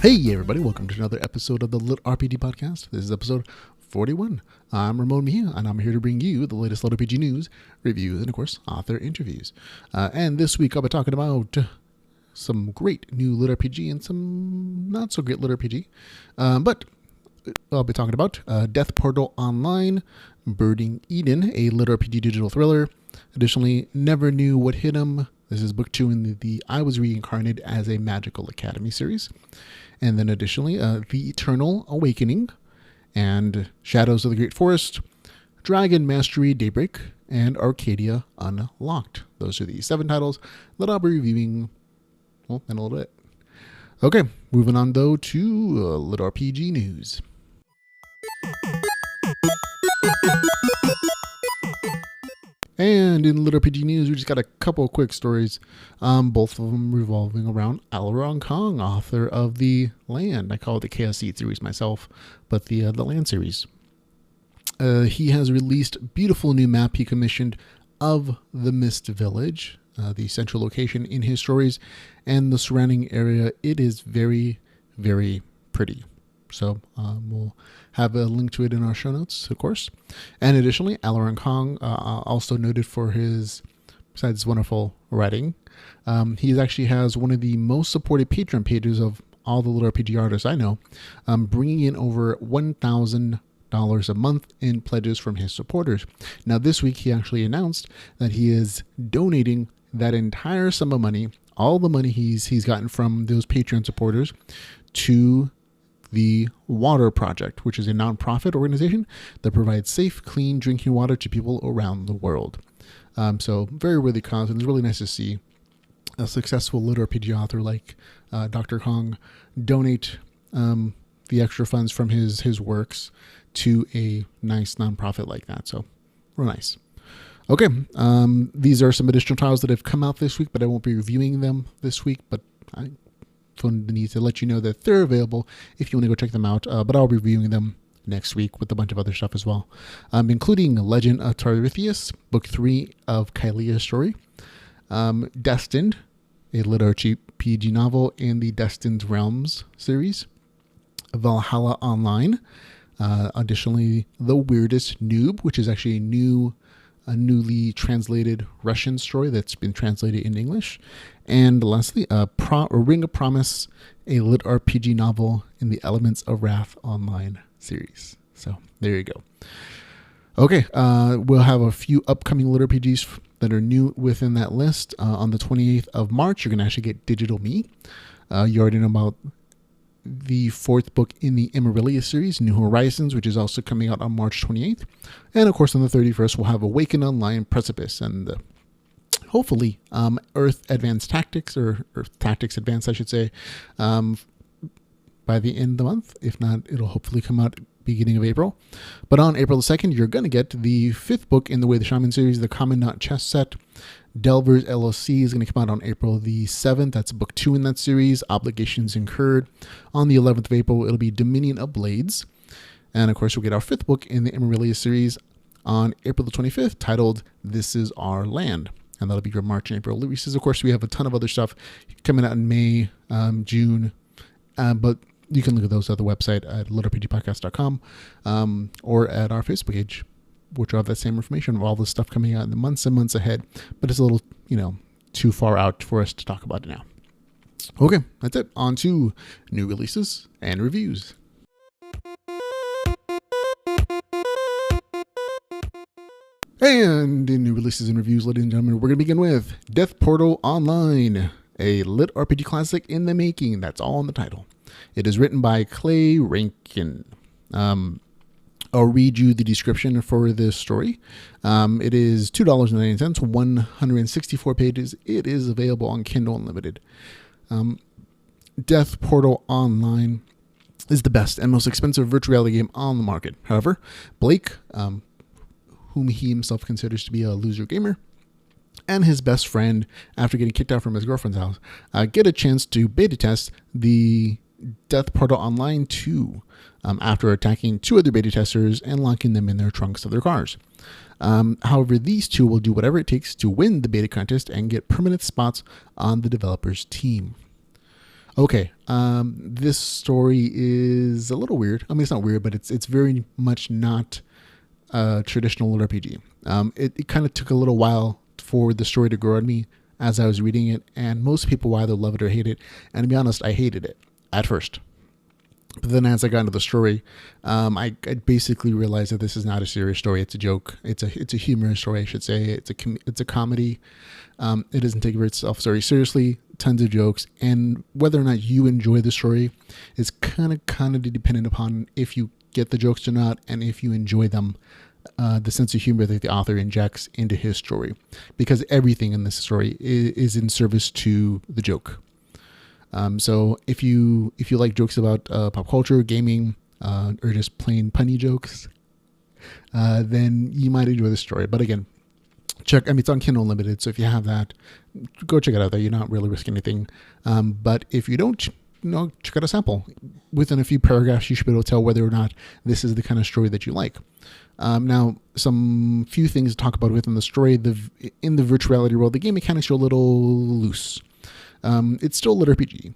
Hey everybody, welcome to another episode of the LitRPG podcast. This is episode 41. I'm Ramon Mejia, and I'm here to bring you the latest LitRPG news, reviews, and of course, author interviews. And this week I'll be talking about some great new LitRPG and some not so great LitRPG. But I'll be talking about Death Portal Online, Birding Eden, a LitRPG digital thriller. Additionally, Never Knew What Hit 'Em. This is book 2 in the I Was Reincarnated as a Magical Academy series. And then additionally, The Eternal Awakening and Shadows of the Great Forest, Dragon Mastery Daybreak, and Arcadia Unlocked. Those are the 7 titles that I'll be reviewing in a little bit. Okay, moving on though to LitRPG news. And in LitRPG news, we just got a couple of quick stories, both of them revolving around Arkon, author of the Land. I call it the Chaos Seed series myself, but the Land series. He has released a beautiful new map he commissioned of the Mist Village, the central location in his stories, and the surrounding area. It is very, very pretty. So we'll have a link to it in our show notes, of course. And additionally, Arkon, also noted for his, besides wonderful writing, he actually has one of the most supported Patreon pages of all the LitRPG artists I know, bringing in over $1,000 a month in pledges from his supporters. Now, this week he actually announced that he is donating that entire sum of money, all the money he's gotten from those Patreon supporters, to the Water Project, which is a nonprofit organization that provides safe, clean drinking water to people around the world. So very worthy cause, and it's really nice to see a successful LitRPG author like Dr. Kong donate the extra funds from his works to a nice nonprofit like that. So real nice. Okay, these are some additional titles that have come out this week, but I won't be reviewing them this week, but I need to let you know that they're available if you want to go check them out, but I'll be reviewing them next week with a bunch of other stuff as well, including Legend of Tariththeus, book 3 of Kylia's story, Destined, a LitRPG novel in the Destined Realms series, Valhalla Online, additionally The Weirdest Noob, which is actually a newly translated Russian story that's been translated in English. And lastly, a Ring of Promise, a LitRPG novel in the Elements of Wrath Online series. So there you go. Okay, we'll have a few upcoming LitRPGs that are new within that list. On the 28th of March, you're going to actually get Digital Me. You already know about the 4th book in the Immarillia series, New Horizons, which is also coming out on March 28th. And of course, on the 31st, we'll have Awaken Online Precipice and hopefully Earth Advanced Tactics, or Earth Tactics Advanced, I should say, by the end of the month. If not, it'll hopefully come out beginning of April. But on April the 2nd, you're going to get the 5th book in the Way of the Shaman series, the Commandant chess set. Delvers LLC is going to come out on April the 7th. That's book 2 in that series, Obligations Incurred. On the 11th of April, it'll be Dominion of Blades. And of course, we'll get our 5th book in the Immarillia series on April the 25th, titled This Is Our Land. And that'll be your March and April releases. Of course, we have a ton of other stuff coming out in May, June, but you can look at those at the website at litrpgpodcast.com or at our Facebook page, which will have that same information of all the stuff coming out in the months and months ahead. But it's a little, too far out for us to talk about it now. Okay, that's it. On to new releases and reviews. And in new releases and reviews, ladies and gentlemen, we're going to begin with Death Portal Online, a LitRPG classic in the making. That's all in the title. It is written by Clay Rankin. I'll read you the description for this story. It is $2.99, 164 pages. It is available on Kindle Unlimited. Death Portal Online is the best and most expensive virtual reality game on the market. However, Blake, whom he himself considers to be a loser gamer, and his best friend, after getting kicked out from his girlfriend's house, get a chance to beta test the Death Portal Online 2 after attacking 2 other beta testers and locking them in their trunks of their cars. However, these 2 will do whatever it takes to win the beta contest and get permanent spots on the developer's team. Okay. This story is a little weird. I mean, it's not weird, but it's very much not a traditional LitRPG. It kind of took a little while for the story to grow on me as I was reading it, and most people either love it or hate it. And to be honest, I hated it at first. But then as I got into the story, I basically realized that this is not a serious story. It's a joke. It's a humorous story, I should say. It's a comedy. It doesn't take itself very seriously. Tons of jokes, and whether or not you enjoy the story is kind of dependent upon if you get the jokes or not, and if you enjoy them. The sense of humor that the author injects into his story, because everything in this story is in service to the joke. So if you like jokes about pop culture, gaming, or just plain punny jokes, then you might enjoy the story. But again, it's on Kindle Unlimited, so if you have that, go check it out there. You're not really risking anything. But if you don't, check out a sample. Within a few paragraphs, you should be able to tell whether or not this is the kind of story that you like. Now, some few things to talk about within the story. In the virtual reality world, the game mechanics are a little loose. It's still LitRPG.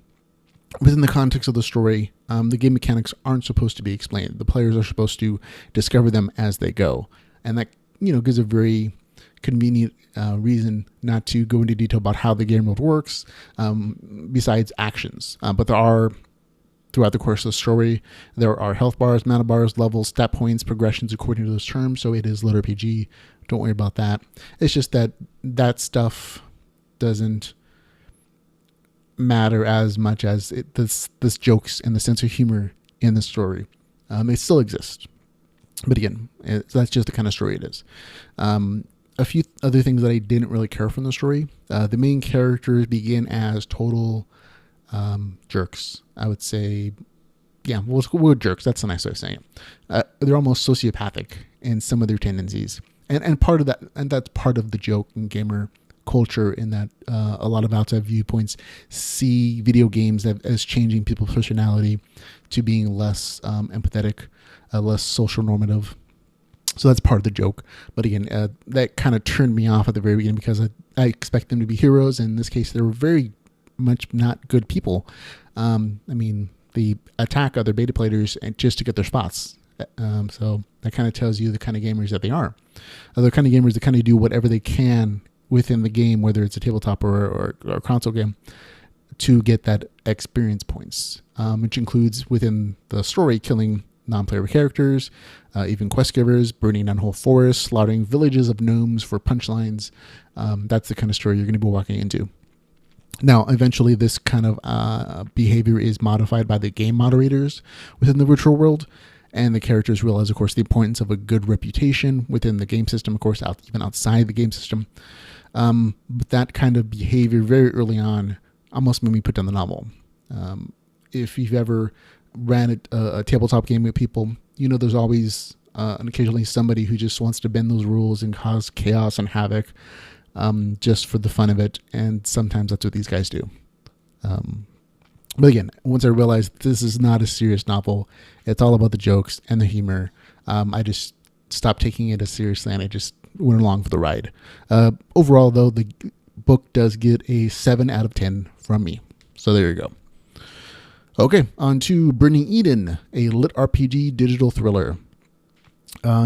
Within the context of the story, the game mechanics aren't supposed to be explained. The players are supposed to discover them as they go. And that, gives a very convenient reason not to go into detail about how the game world works, besides actions. But there are, throughout the course of the story, there are health bars, mana bars, levels, stat points, progressions according to those terms. So it is LitRPG. Don't worry about that. It's just that stuff doesn't matter as much as this jokes and the sense of humor in the story. It still exists. But again, that's just the kind of story it is. A few other things that I didn't really care from the story. The main characters begin as total jerks. I would say, we're jerks. That's a nice way of saying it. They're almost sociopathic in some of their tendencies. And part of that, and that's part of the joke in gamer culture, in that a lot of outside viewpoints see video games as changing people's personality to being less empathetic, less social normative. So that's part of the joke. But again, that kind of turned me off at the very beginning, because I expect them to be heroes. In this case, they were very much not good people. They attack other beta players just to get their spots. So that kind of tells you the kind of gamers that they are. Other kind of gamers that kind of do whatever they can within the game, whether it's a tabletop or a console game, to get that experience points, which includes, within the story, killing non-player characters, even quest givers, burning down whole forests, slaughtering villages of gnomes for punchlines. That's the kind of story you're going to be walking into. Now, eventually, this kind of behavior is modified by the game moderators within the virtual world, and the characters realize, of course, the importance of a good reputation within the game system, of course, even outside the game system. But that kind of behavior very early on almost made me put down the novel. If you've ever ran a tabletop game with people, there's always and occasionally somebody who just wants to bend those rules and cause chaos and havoc, just for the fun of it. And sometimes that's what these guys do. But again, once I realized this is not a serious novel, it's all about the jokes and the humor, I just stopped taking it as seriously, and I just went along for the ride. Overall, though, the book does get a 7 out of 10 from me. So there you go. Okay, on to Burning Eden, a LitRPG digital thriller.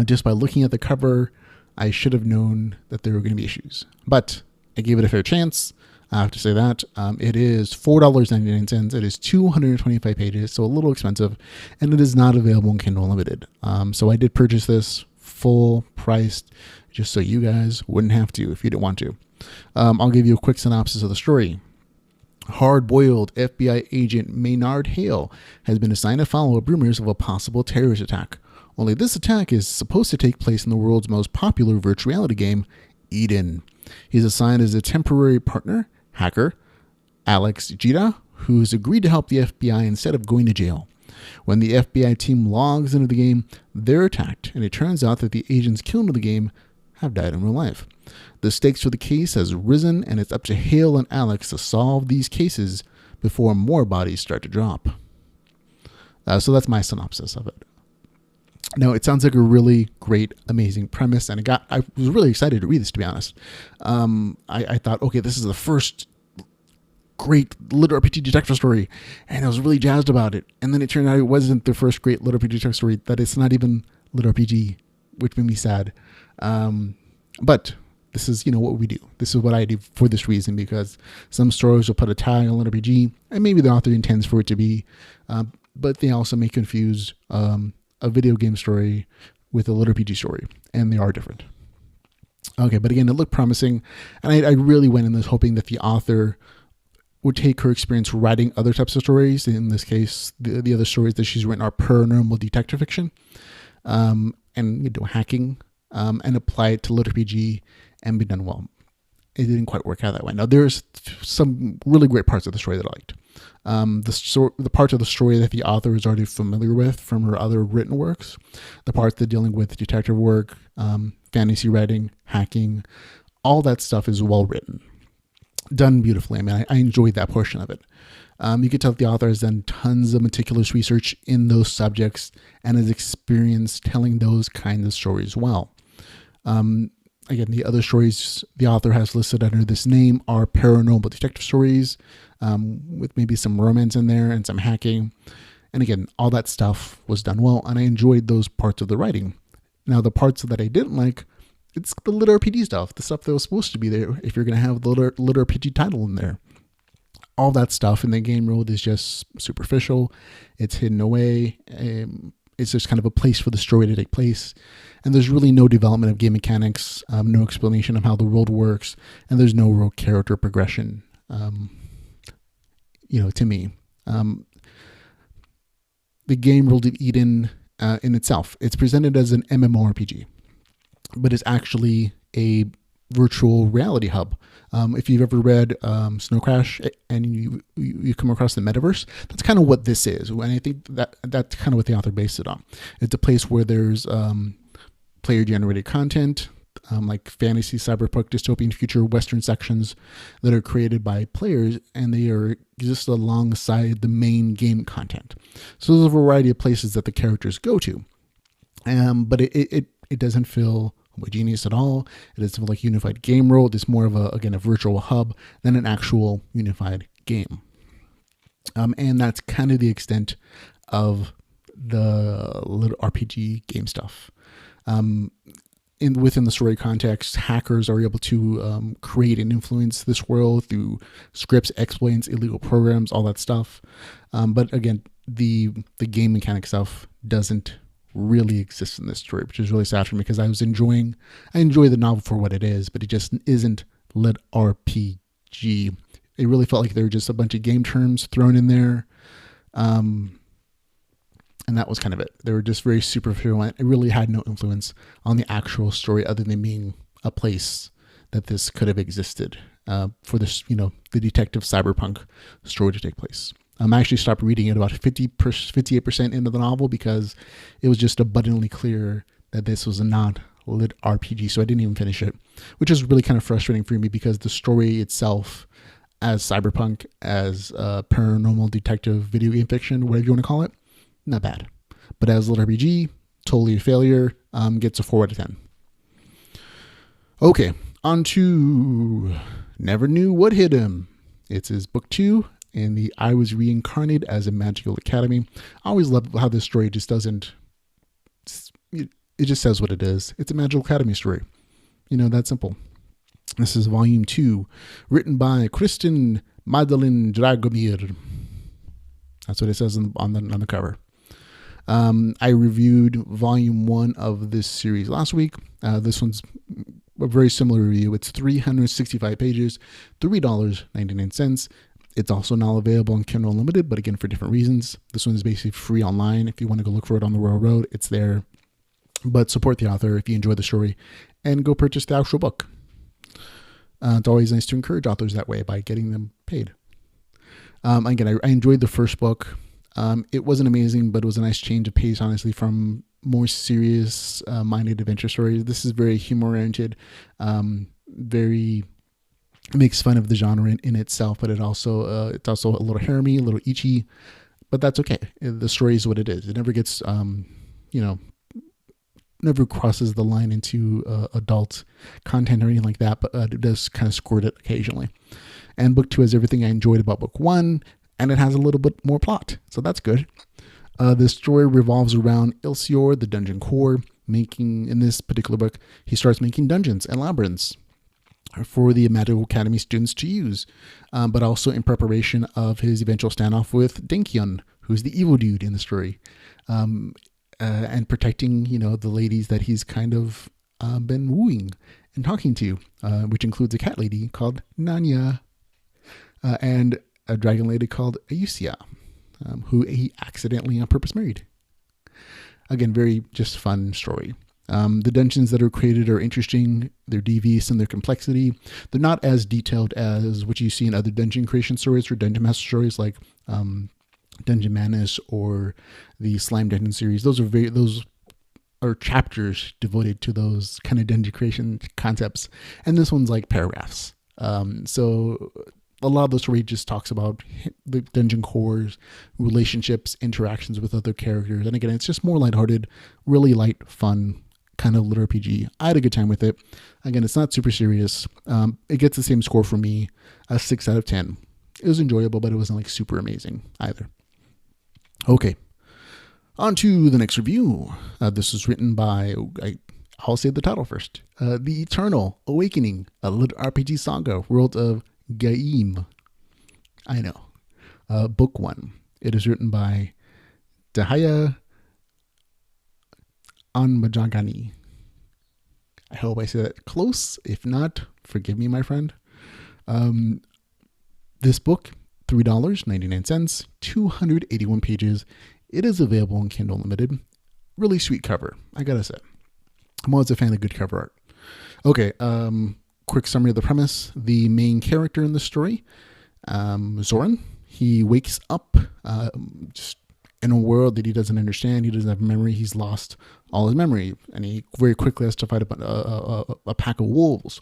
Just by looking at the cover, I should have known that there were going to be issues. But I gave it a fair chance. I have to say that. It is $4.99. It is 225 pages, so a little expensive. And it is not available in Kindle Unlimited. So I did purchase this full priced, just so you guys wouldn't have to if you didn't want to. I'll give you a quick synopsis of the story. Hard-boiled FBI agent Maynard Hale has been assigned to follow up rumors of a possible terrorist attack. Only this attack is supposed to take place in the world's most popular virtual reality game, Eden. He's assigned as a temporary partner, hacker Alex Gita, who's agreed to help the FBI instead of going to jail. When the FBI team logs into the game, they're attacked, and it turns out that the agents killed in the game have died in real life. The stakes for the case has risen, and it's up to Hale and Alex to solve these cases before more bodies start to drop. So that's my synopsis of it. Now, it sounds like a really great, amazing premise, and I was really excited to read this, to be honest. I thought, okay, this is the first great LitRPG detective story, and I was really jazzed about it. And then it turned out it wasn't the first great LitRPG detective story, that it's not even LitRPG, which made me sad. But this is, what we do. This is what I do for this reason, because some stories will put a tag on LitRPG, and maybe the author intends for it to be, but they also may confuse a video game story with a LitRPG story, and they are different. Okay, but again, it looked promising, and I really went in this hoping that the author would take her experience writing other types of stories. In this case, the other stories that she's written are paranormal detective fiction, and hacking, and apply it to LitRPG and be done well. It didn't quite work out that way. Now, there's some really great parts of the story that I liked. The parts of the story that the author is already familiar with from her other written works, the parts that dealing with detective work, fantasy writing, hacking, all that stuff is well written, done beautifully. I mean, I enjoyed that portion of it. You could tell that the author has done tons of meticulous research in those subjects and has experienced telling those kinds of stories well. Again, the other stories the author has listed under this name are paranormal detective stories, with maybe some romance in there and some hacking. And again, all that stuff was done well, and I enjoyed those parts of the writing. Now, the parts that I didn't like, it's the LitRPG stuff, the stuff that was supposed to be there if you're going to have the LitRPG title in there. All that stuff in the game world is just superficial. It's hidden away. It's just kind of a place for the story to take place. And there's really no development of game mechanics, no explanation of how the world works, and there's no real character progression, to me. The game world of Eden in itself, it's presented as an MMORPG, but it's actually a virtual reality hub. If you've ever read Snow Crash and you come across the metaverse, that's kind of what this is. And I think that's kind of what the author based it on. It's a place where there's player generated content, like fantasy, cyberpunk, dystopian future, Western sections that are created by players, and they are just alongside the main game content. So there's a variety of places that the characters go to. But it doesn't feel homogeneous at all. It doesn't feel like a unified game world. It's more of a virtual hub than an actual unified game. And that's kind of the extent of the LitRPG game stuff. Within the story context, hackers are able to create and influence this world through scripts, exploits, illegal programs, all that stuff. But again, the game mechanic stuff doesn't really exist in this story, which is really sad for me, because I enjoy the novel for what it is, but it just isn't LitRPG. It really felt like there were just a bunch of game terms thrown in there. And that was kind of it. They were just very superficial. It really had no influence on the actual story other than being a place that this could have existed for this, the detective cyberpunk story to take place. I actually stopped reading it about 58% into the novel, because it was just abundantly clear that this was not LitRPG, so I didn't even finish it, which is really kind of frustrating for me, because the story itself, as cyberpunk, as paranormal detective video game fiction, whatever you want to call it, not bad. But as LitRPG, totally a failure, gets a 4 out of 10. Okay, on to Never Knew What Hit Him. It's his book 2. In the I Was Reincarnated as a Magical Academy. I always love how this story just doesn't, it just says what it is. It's a Magical Academy story. That simple. This is volume 2, written by Kristen Madeleine Dragomir. That's what it says on the cover. I reviewed volume 1 of this series last week. This one's a very similar review. It's 365 pages, $3.99. It's also now available on Kindle Unlimited, but again, for different reasons. This one is basically free online. If you want to go look for it on the Royal Road, it's there. But support the author if you enjoy the story, and go purchase the actual book. It's always nice to encourage authors that way by getting them paid. Again, I enjoyed the first book. It wasn't amazing, but it was a nice change of pace, honestly, from more serious minded adventure stories. This is very humor-oriented, makes fun of the genre in itself, but it's also a little haremy, a little ecchi, but that's okay. The story is what it is. It never gets, never crosses the line into adult content or anything like that, but it does kind of squirt it occasionally. And book 2 has everything I enjoyed about book 1, and it has a little bit more plot, so that's good. The story revolves around Ilsior, the dungeon core, in this particular book, he starts making dungeons and labyrinths for the Magical Academy students to use, but also in preparation of his eventual standoff with Denkyun, who's the evil dude in the story, and protecting, the ladies that he's kind of been wooing and talking to, which includes a cat lady called Nanya, and a dragon lady called Ayusia, who he accidentally on purpose married. Again, very just fun story. The dungeons that are created are interesting. They're devious in their complexity. They're not as detailed as what you see in other dungeon creation stories or dungeon master stories like Dungeon Madness or the Slime Dungeon series. Those are chapters devoted to those kind of dungeon creation concepts. And this one's like paragraphs. So a lot of the story just talks about the dungeon cores, relationships, interactions with other characters. And again, it's just more lighthearted, really light, fun kind of LitRPG. I had a good time with it. Again, it's not super serious. It gets the same score for me, a 6 out of 10. It was enjoyable, but it wasn't like super amazing either. Okay, on to the next review. This was written by, I'll say the title first. The Eternal Awakening, a LitRPG Saga, World of Gaim. I know. Book 1. It is written by Dahaya Anmajagani. I hope I said that close. If not, forgive me, my friend. This book, $3.99, 281 pages. It is available in Kindle Unlimited. Really sweet cover, I gotta say. I'm always a fan of good cover art. Okay, quick summary of the premise. The main character in the story, Zoran, he wakes up just in a world that he doesn't understand. He doesn't have memory. He's lost all his memory, and he very quickly has to fight a pack of wolves,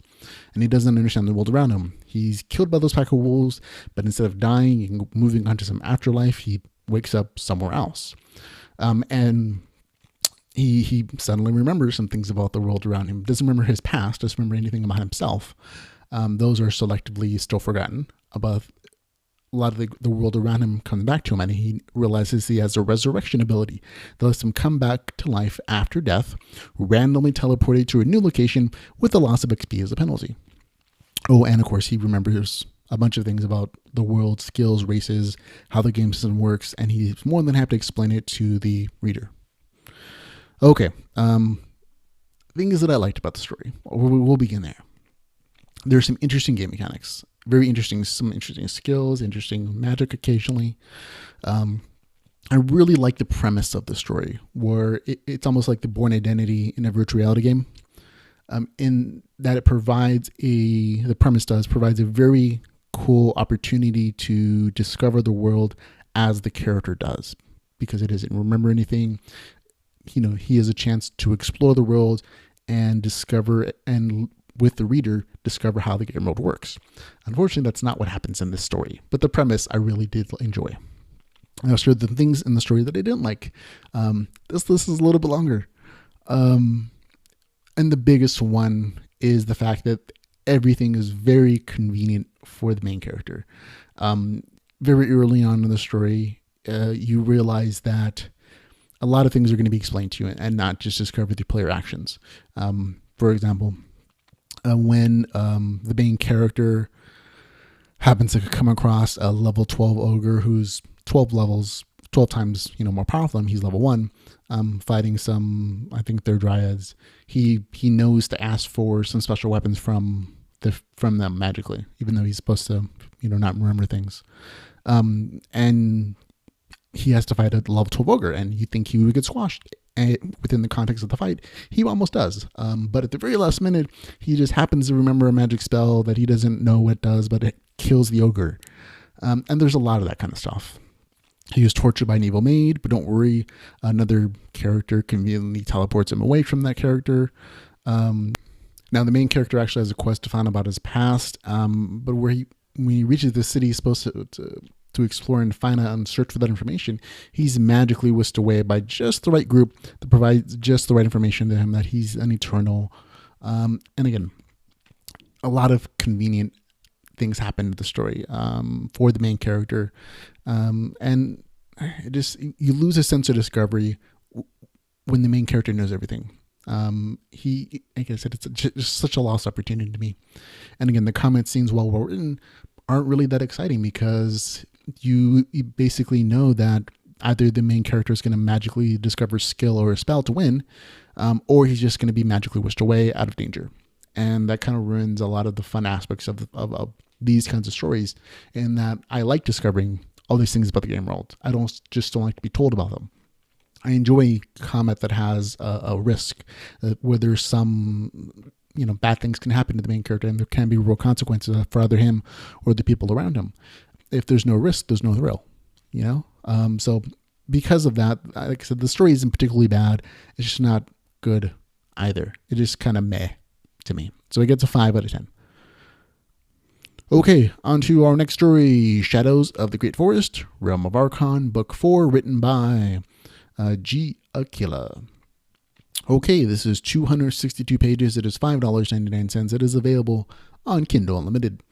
and he doesn't understand the world around him. He's killed by those pack of wolves, but instead of dying and moving on to some afterlife, he wakes up somewhere else, and he suddenly remembers some things about the world around him. Doesn't remember his past, doesn't remember anything about himself. Those are selectively still forgotten. About a lot of the world around him comes back to him, and he realizes he has a resurrection ability that lets him come back to life after death, randomly teleported to a new location with the loss of XP as a penalty. Oh, and of course, he remembers a bunch of things about the world, skills, races, how the game system works, and he's more than happy to explain it to the reader. Okay, things that I liked about the story. We'll begin there. There's some interesting game mechanics. Very interesting, some interesting skills, interesting magic occasionally. I really like the premise of the story, where it's almost like the Born Identity in a virtual reality game. In that it provides the premise provides a very cool opportunity to discover the world as the character does, because it doesn't remember anything. He has a chance to explore the world and discover, and with the reader, discover how the game world works. Unfortunately, that's not what happens in this story, but the premise I really did enjoy. Now, sure, the things in the story that I didn't like, this list is a little bit longer. And the biggest one is the fact that everything is very convenient for the main character. Very early on in the story, you realize that a lot of things are going to be explained to you and not just discovered through player actions. For example, when the main character happens to come across a level 12 ogre who's 12 times more powerful than him. He's level 1, fighting some, I think they're dryads. He knows to ask for some special weapons from them magically, even though he's supposed to not remember things. And he has to fight a level 12 ogre, and you think he would get squashed. And within the context of the fight, he almost does. But at the very last minute, he just happens to remember a magic spell that he doesn't know what it does, but it kills the ogre. And there's a lot of that kind of stuff. He was tortured by an evil maid, but don't worry, another character conveniently teleports him away from that character. Now, the main character actually has a quest to find about his past, but when he reaches the city, he's supposed to explore and find out and search for that information. He's magically whisked away by just the right group that provides just the right information to him that he's an eternal. And again, a lot of convenient things happen to the story for the main character, and it just, you lose a sense of discovery when the main character knows everything. He, like I said, it's just such a lost opportunity to me. And again, the combat scenes, while well written, aren't really that exciting because you basically know that either the main character is going to magically discover skill or a spell to win, or he's just going to be magically whisked away out of danger. And that kind of ruins a lot of the fun aspects of these kinds of stories, in that I like discovering all these things about the game world. I don't like to be told about them. I enjoy combat that has a risk, where there's some, bad things can happen to the main character, and there can be real consequences for either him or the people around him. If there's no risk, there's no thrill, So because of that, like I said, the story isn't particularly bad. It's just not good either. It just kind of meh to me. So it gets a 5 out of 10. Okay, on to our next story, Shadows of the Great Forest, Realm of Arkon, Book 4, written by G. Aquila. Okay, this is 262 pages. It is $5.99. It is available on Kindle Unlimited.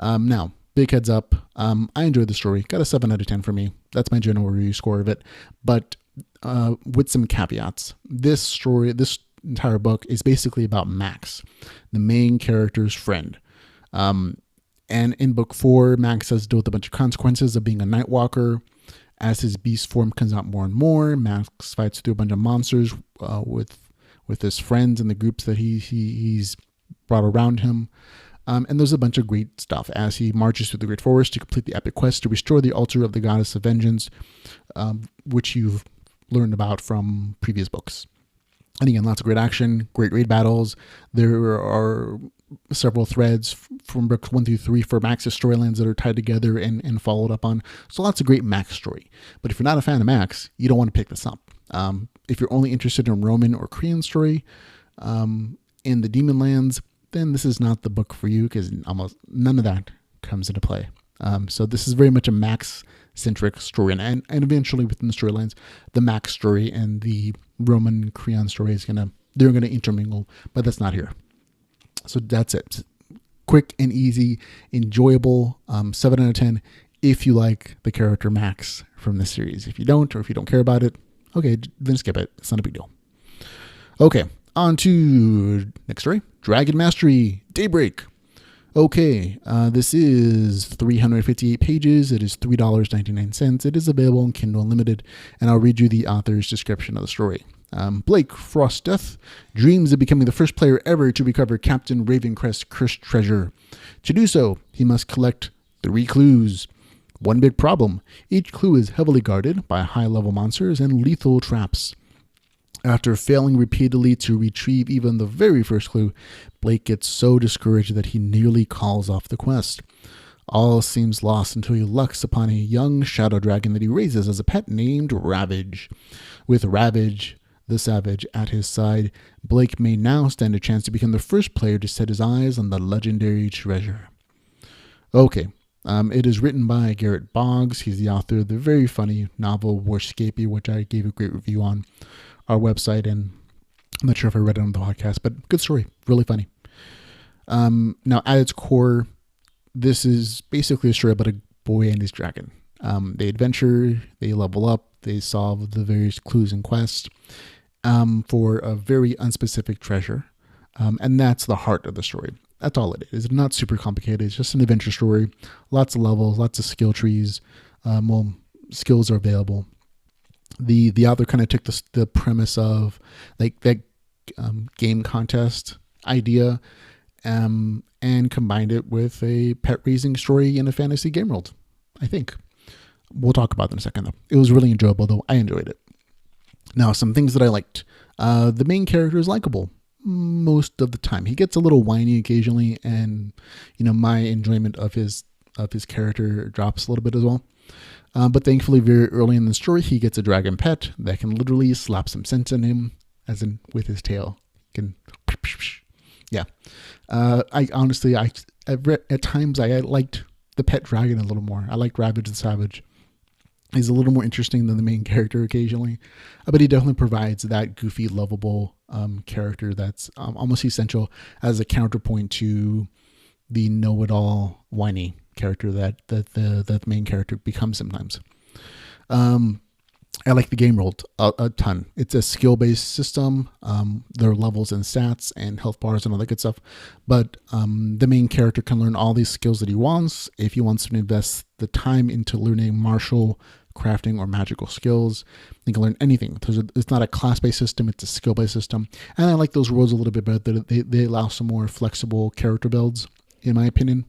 Now, big heads up. I enjoyed the story. Got a 7 out of 10 for me. That's my general review score of it. But with some caveats. This entire book is basically about Max, the main character's friend. And in book 4, Max has to deal with a bunch of consequences of being a Nightwalker. As his beast form comes out more and more, Max fights through a bunch of monsters with his friends and the groups that he's brought around him. And there's a bunch of great stuff as he marches through the Great Forest to complete the epic quest to restore the altar of the Goddess of Vengeance, which you've learned about from previous books. And again, lots of great action, great raid battles. There are several threads from books 1 through 3 for Max's storylines that are tied together and followed up on. So lots of great Max story. But if you're not a fan of Max, you don't want to pick this up. If you're only interested in Roman or Korean story in the Demon Lands, then this is not the book for you, because almost none of that comes into play. So this is very much a Max-centric story. And eventually within the storylines, the Max story and the Roman Korean story they're going to intermingle, but that's not here. So that's it. Quick and easy, enjoyable, 7 out of 10 if you like the character Max from this series. If you don't, or if you don't care about it, okay, then skip it. It's not a big deal. Okay, on to next story. Dragon Mastery, Daybreak. Okay, this is 358 pages. It is $3.99. It is available on Kindle Unlimited, and I'll read you the author's description of the story. Blake Frostdeath dreams of becoming the first player ever to recover Captain Ravencrest's cursed treasure. To do so, he must collect 3 clues. One big problem: each clue is heavily guarded by high-level monsters and lethal traps. After failing repeatedly to retrieve even the very first clue, Blake gets so discouraged that he nearly calls off the quest. All seems lost until he lucks upon a young shadow dragon that he raises as a pet named Ravage. With Ravage, the savage, at his side, Blake may now stand a chance to become the first player to set his eyes on the legendary treasure. Okay, it is written by Garrett Boggs. He's the author of the very funny novel Warscapey, which I gave a great review on our website, and I'm not sure if I read it on the podcast, but good story, really funny. Now, at its core, this is basically a story about a boy and his dragon. They adventure, they level up, they solve the various clues and quests for a very unspecific treasure, and that's the heart of the story. That's all it is. It's not super complicated. It's just an adventure story, lots of levels, lots of skill trees. Skills are available. The author kind of took the premise of like that game contest idea and combined it with a pet raising story in a fantasy game world. I think we'll talk about it in a second, though. It was really enjoyable, though. I enjoyed it. Now, some things that I liked. The main character is likable most of the time. He gets a little whiny occasionally, and my enjoyment of his character drops a little bit as well. But thankfully, very early in the story, he gets a dragon pet that can literally slap some sense in him, as in with his tail. Yeah. I honestly, at times I liked the pet dragon a little more. I liked Ravage the Savage. He's a little more interesting than the main character occasionally, but he definitely provides that goofy, lovable character that's almost essential as a counterpoint to the know-it-all whiny character that the main character becomes sometimes. I like the game world a ton. It's a skill-based system. There are levels and stats and health bars and all that good stuff. But the main character can learn all these skills that he wants. If he wants to invest the time into learning martial, crafting, or magical skills, he can learn anything. It's not a class-based system. It's a skill-based system. And I like those worlds a little bit better. They allow some more flexible character builds, in my opinion.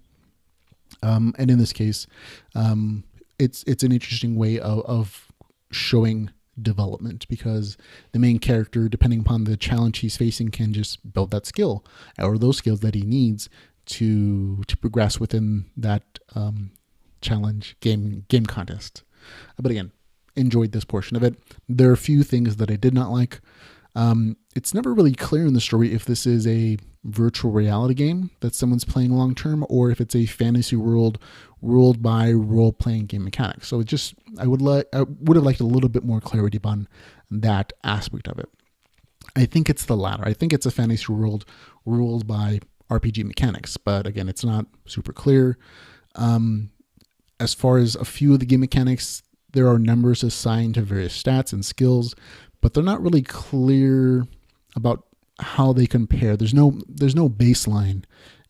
And in this case, it's an interesting way of showing development, because the main character, depending upon the challenge he's facing, can just build that skill or those skills that he needs to progress within that challenge game contest. But again, enjoyed this portion of it. There are a few things that I did not like. It's never really clear in the story if this is a virtual reality game that someone's playing long term, or if it's a fantasy world ruled by role playing game mechanics. So I would have liked a little bit more clarity on that aspect of it. I think it's the latter. I think it's a fantasy world ruled by RPG mechanics, but again, it's not super clear. As far as a few of the game mechanics, there are numbers assigned to various stats and skills, but they're not really clear about how they compare. There's no baseline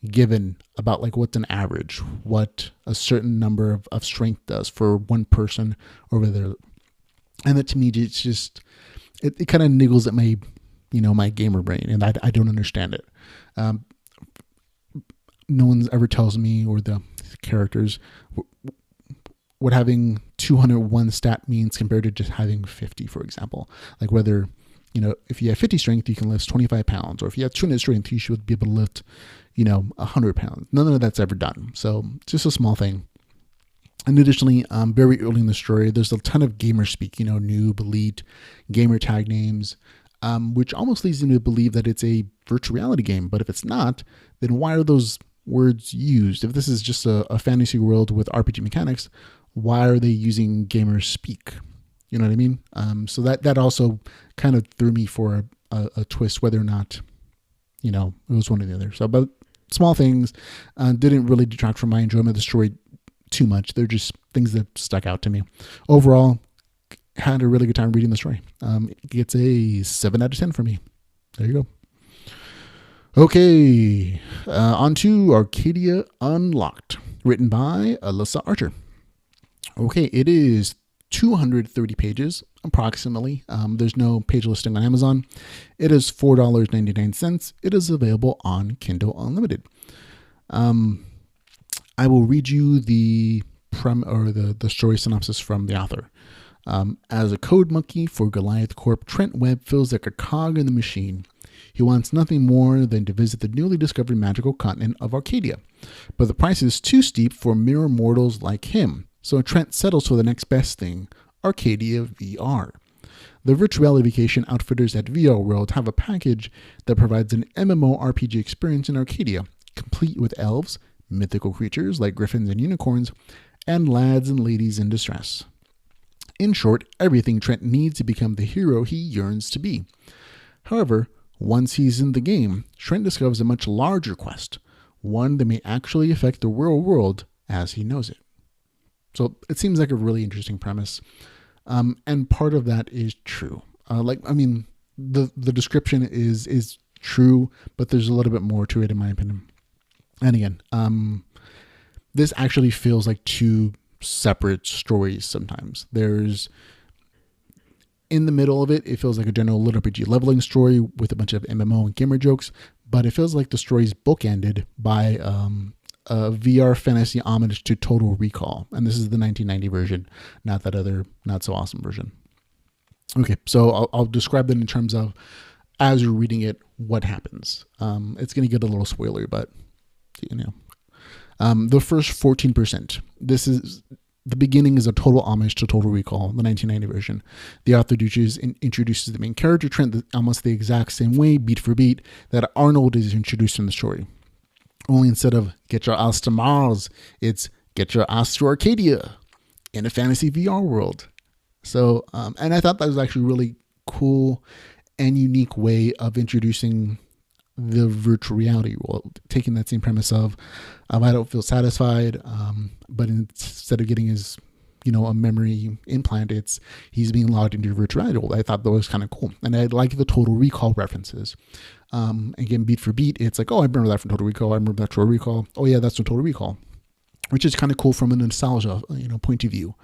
given about like what's an average, what a certain number of strength does for one person over there. And that to me, it's just, it kind of niggles at my, my gamer brain, and I don't understand it. No one ever tells me, or the characters, what having 201 stat means compared to just having 50, for example. Like whether, if you have 50 strength, you can lift 25 pounds, or if you have 200 strength, you should be able to lift, 100 pounds. None of that's ever done. So just a small thing. And additionally, very early in the story, there's a ton of gamer speak, noob, elite, gamer tag names, which almost leads me to believe that it's a virtual reality game. But if it's not, then why are those words used? If this is just a fantasy world with RPG mechanics, why are they using gamer speak? You know what I mean? So that also kind of threw me for a twist, whether or not, it was one or the other. So, but small things didn't really detract from my enjoyment of the story too much. They're just things that stuck out to me. Overall, had a really good time reading the story. It gets a 7 out of 10 for me. There you go. Okay, on to Arcadia Unlocked, written by Alyssa Archer. Okay, it is 230 pages, approximately. There's no page listing on Amazon. It is $4.99. It is available on Kindle Unlimited. I will read you the story synopsis from the author. As a code monkey for Goliath Corp, Trent Webb feels like a cog in the machine. He wants nothing more than to visit the newly discovered magical continent of Arcadia. But the price is too steep for mere mortals like him, so Trent settles for the next best thing, Arcadia VR. The virtual reality vacation outfitters at VR World have a package that provides an MMORPG experience in Arcadia, complete with elves, mythical creatures like griffins and unicorns, and lads and ladies in distress. In short, everything Trent needs to become the hero he yearns to be. However, once he's in the game, Trent discovers a much larger quest, one that may actually affect the real world as he knows it. So it seems like a really interesting premise. And part of that is true. The description is true, but there's a little bit more to it in my opinion. And again, this actually feels like two separate stories sometimes. There's, in the middle of it, it feels like a general LitRPG leveling story with a bunch of MMO and gamer jokes, but it feels like the story's bookended by a VR fantasy homage to Total Recall. And this is the 1990 version, not that other not so awesome version. Okay, so I'll describe them in terms of, as you're reading it, what happens. It's going to get a little spoiler, but the first 14%. The beginning is a total homage to Total Recall, the 1990 version. The author introduces the main character, Trent, almost the exact same way, beat for beat, that Arnold is introduced in the story. Only instead of get your ass to Mars, it's get your ass to Arcadia in a fantasy VR world. So, and I thought that was actually a really cool and unique way of introducing the virtual reality world, taking that same premise of I don't feel satisfied, but instead of getting his a memory implant, he's being logged into your virtual reality world. I thought that was kind of cool, and I like the Total Recall references. Again, beat for beat, it's like, oh, I remember that from Total Recall. I remember that Total Recall. Oh yeah, that's from Total Recall, which is kind of cool from a nostalgia point of view.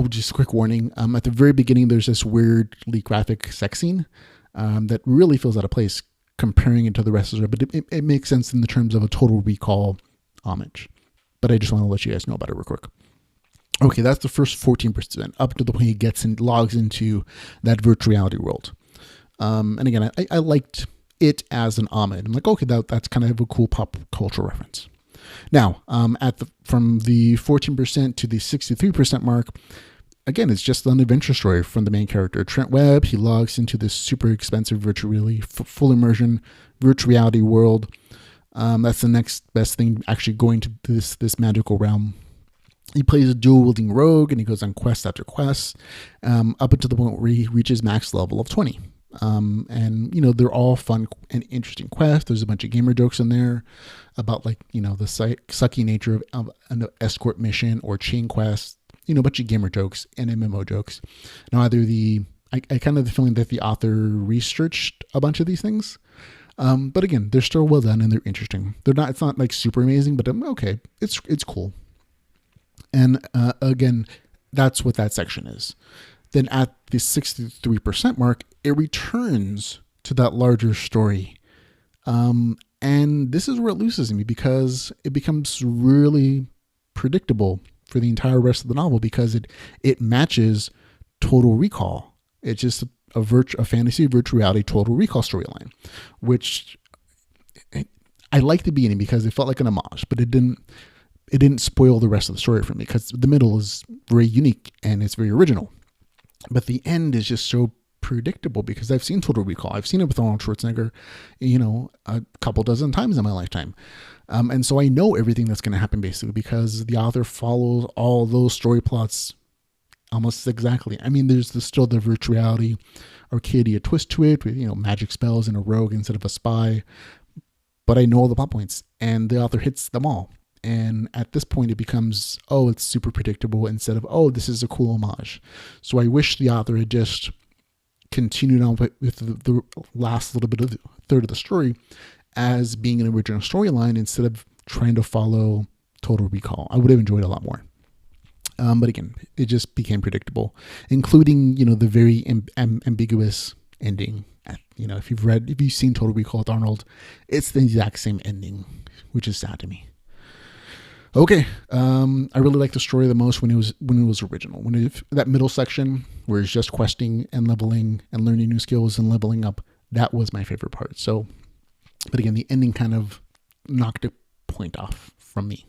Just a quick warning. At the very beginning, there's this weirdly graphic sex scene that really feels out of place comparing it to the rest of the story, but it makes sense in the terms of a Total Recall homage. But I just want to let you guys know about it real quick. Okay, that's the first 14%, up to the point he gets and logs into that virtual reality world. And again, I liked it as an homage. I'm like, okay, that's kind of a cool pop culture reference. Now, from the 14% to the 63% mark, again, it's just an adventure story from the main character, Trent Webb. He logs into this super expensive virtual reality, full immersion virtual reality world. That's the next best thing, actually going to this magical realm. He plays a dual-wielding rogue, and he goes on quest after quest, up until the point where he reaches max level of 20. And they're all fun and interesting quests. There's a bunch of gamer jokes in there about the sucky nature of an escort mission or chain quest. A bunch of gamer jokes and MMO jokes. Now, I kind of have the feeling that the author researched a bunch of these things. But again, they're still well done and they're interesting. It's not like super amazing, but okay, it's cool. And again, that's what that section is. Then at the 63% mark, it returns to that larger story. And this is where it loses me, because it becomes really predictable for the entire rest of the novel, because it matches Total Recall. It's just a fantasy virtual reality Total Recall storyline, which I liked the beginning because it felt like an homage, but it didn't spoil the rest of the story for me, because the middle is very unique and it's very original. But the end is just so predictable, because I've seen Total Recall. I've seen it with Arnold Schwarzenegger, a couple dozen times in my lifetime. And so I know everything that's going to happen, basically, because the author follows all those story plots almost exactly. I mean, there's still the virtual reality Arcadia twist to it with, magic spells and a rogue instead of a spy. But I know all the plot points, and the author hits them all. And at this point, it becomes, it's super predictable, instead of, this is a cool homage. So I wish the author had just continued on with the last little bit of the third of the story as being an original storyline, instead of trying to follow Total Recall. I would have enjoyed it a lot more. But again, it just became predictable, including, the very ambiguous ending. If you've seen Total Recall with Arnold, it's the exact same ending, which is sad to me. Okay, I really liked the story the most when it was original. That middle section where it's just questing and leveling and learning new skills and leveling up, that was my favorite part. So, but again, the ending kind of knocked a point off from me.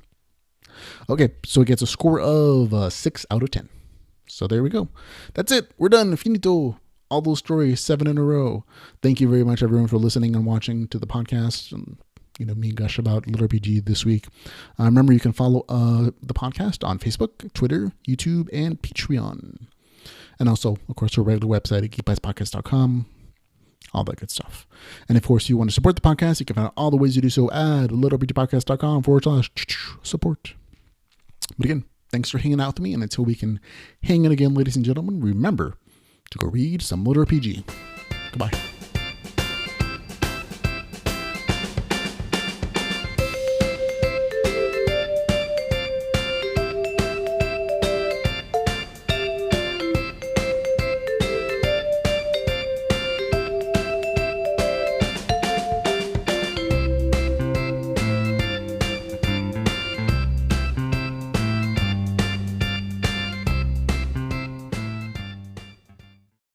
Okay, so it gets a score of 6 out of 10. So there we go. That's it. We're done. Finito. All those stories, 7 in a row. Thank you very much, everyone, for listening and watching to the podcast. And me gush about LitRPG this week. Remember, you can follow the podcast on Facebook, Twitter, YouTube, and Patreon. And also, of course, our regular website at geekbytespodcast.com. All that good stuff. And of course, if you want to support the podcast, you can find out all the ways you do so at litrpgpodcast.com/support. But again, thanks for hanging out with me. And until we can hang in again, ladies and gentlemen, remember to go read some LitRPG. Goodbye.